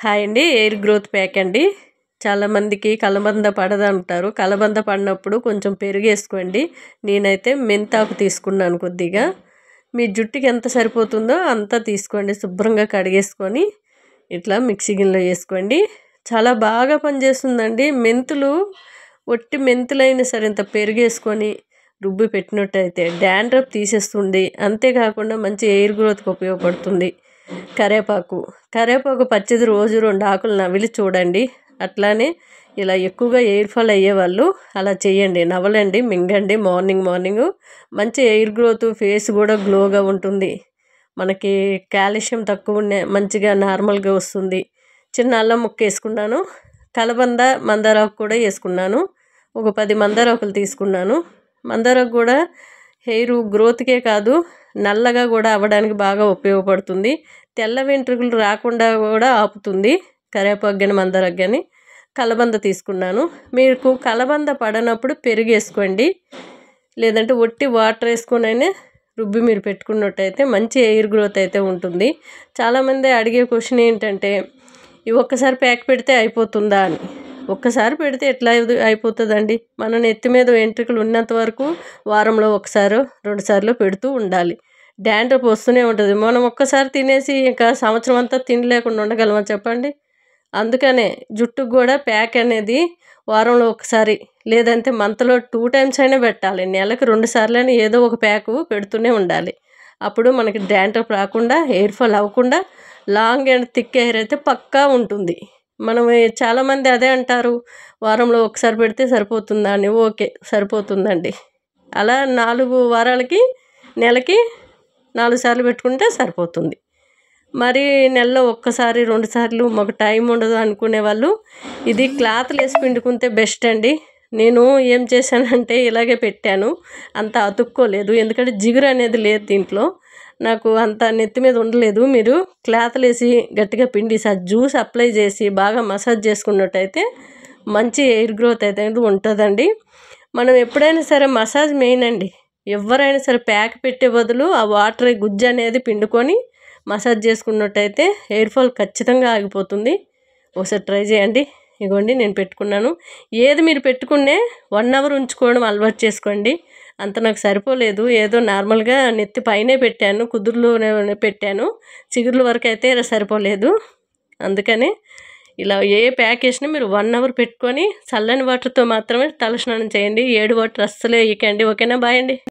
Hi అండి. Air growth pack అండి. చాలామందికి కలబంద పడదంటారు. కలబంద పడినప్పుడు కొంచెం పెరుగేసుకోండి. నేనైతే మెంతాకు తీసుకున్నాను కొద్దిగా. మీ జుట్టుకి ఎంత సరిపోతుందో అంత తీసుకోండి. శుభ్రంగా కడిగేసుకొని ఇట్లా మిక్సీ గిన్నెలో వేసుకోండి. చాలా బాగా పనిచేస్తుందండి. మెంతులు ఒట్టి మెంతులైనా సరే ఇంత పెరుగేసుకొని రుబ్బి పెట్టినట్టయితే డాండ్రఫ్ తీసేస్తుంది. అంతేకాకుండా మంచి ఎయిర్ గ్రోత్కి ఉపయోగపడుతుంది. కరివేపాకు పచ్చిది రోజు 2 ఆకులు నవిలి చూడండి. అట్లానే ఇలా ఎక్కువగా ఎయిర్ ఫాల్ అయ్యేవాళ్ళు అలా చేయండి. నవలండి, మింగండి మార్నింగ్ మంచి ఎయిర్ గ్రోత్, ఫేస్ కూడా గ్లోగా ఉంటుంది. మనకి కాల్షియం తక్కువ మంచిగా నార్మల్గా వస్తుంది. చిన్న అల్లం ముక్క వేసుకున్నాను. కలబంద మందారాకు కూడా వేసుకున్నాను. ఒక 10 మందారాకులు తీసుకున్నాను. మందారాకు కూడా హెయిర్ గ్రోత్కే కాదు నల్లగా కూడా అవ్వడానికి బాగా ఉపయోగపడుతుంది. తెల్ల వెంట్రుకలు రాకుండా కూడా ఆపుతుంది. కరివేపాకు కానీ మందారాకు కానీ. కలబంద తీసుకున్నాను. మీకు కలబంద పడనప్పుడు పెరుగు వేసుకోండి. లేదంటే ఒట్టి వాటర్ వేసుకొని అయినా రుబ్బి మీరు పెట్టుకున్నట్టయితే మంచి ఎయిర్ గ్రోత్ అయితే ఉంటుంది. చాలామంది అడిగే క్వశ్చన్ ఏంటంటే ఇవి ఒక్కసారి ప్యాక్ పెడితే అయిపోతుందా అని. ఒక్కసారి పెడితే ఎట్లా అయిపోతుందండి? మన నెత్తి మీద వెంట్రుకలు ఉన్నంత వరకు వారంలో 1 2 సార్లు పెడుతూ ఉండాలి. డాండ్రఫ్ వస్తూనే ఉంటుంది. మనం ఒక్కసారి తినేసి ఇంకా సంవత్సరం అంతా తినలేకుండా ఉండగలమా చెప్పండి? అందుకనే జుట్టుకు కూడా ప్యాక్ అనేది వారంలో 1 లేదంటే మంత్లో 2 టైమ్స్ అయినా పెట్టాలి. నెలకు 2 సార్లైనా ఏదో ఒక ప్యాకు పెడుతూనే ఉండాలి. అప్పుడు మనకి డాండ్రఫ్ రాకుండా, హెయిర్ ఫాల్ అవ్వకుండా లాంగ్ అండ్ థిక్ హెయిర్ అయితే పక్కా ఉంటుంది. మనం చాలామంది అదే అంటారు, వారంలో 1 పెడితే సరిపోతుందా అని. ఓకే, సరిపోతుందండి. అలా 4 వారాలకి, నెలకి 4 సార్లు పెట్టుకుంటే సరిపోతుంది. మరి నెలలో 1 2 సార్లు మాకు టైం ఉండదు అనుకునే వాళ్ళు ఇది క్లాత్లు వేసి పిండుకుంటే బెస్ట్ అండి. నేను ఏం చేశానంటే ఇలాగే పెట్టాను. అంత అతుక్కోలేదు, ఎందుకంటే జిగురు అనేది లేదు దీంట్లో. నాకు అంత నెత్తి మీద ఉండలేదు. మీరు క్లాత్లు వేసి గట్టిగా పిండి జ్యూస్ అప్లై చేసి బాగా మసాజ్ చేసుకున్నట్టయితే మంచి ఎయిర్ గ్రోత్ అయితే ఉంటుందండి. మనం ఎప్పుడైనా సరే మసాజ్ మెయిన్ అండి. ఎవరైనా సరే ప్యాక్ పెట్టే బదులు ఆ వాటర్ గుజ్జు అనేది పిండుకొని మసాజ్ చేసుకున్నట్టయితే హెయిర్ ఫాల్ ఖచ్చితంగా ఆగిపోతుంది. ఒకసారి ట్రై చేయండి. ఇగోండి నేను పెట్టుకున్నాను. ఏది మీరు పెట్టుకునే 1 అవర్ ఉంచుకోవడం అలవాటు చేసుకోండి. అంత నాకు సరిపోలేదు. ఏదో నార్మల్గా నెత్తి పైనే పెట్టాను, కుదురులోనే పెట్టాను. చిగుర్ల వరకు అయితే సరిపోలేదు. అందుకని ఇలా ఏ ప్యాక్ వేసినా మీరు 1 అవర్ పెట్టుకొని చల్లని వాటర్తో మాత్రమే తలస్నానం చేయండి. 7 వాటర్ అస్సలే వేయకండి. ఓకేనా? బాయ్ అండి.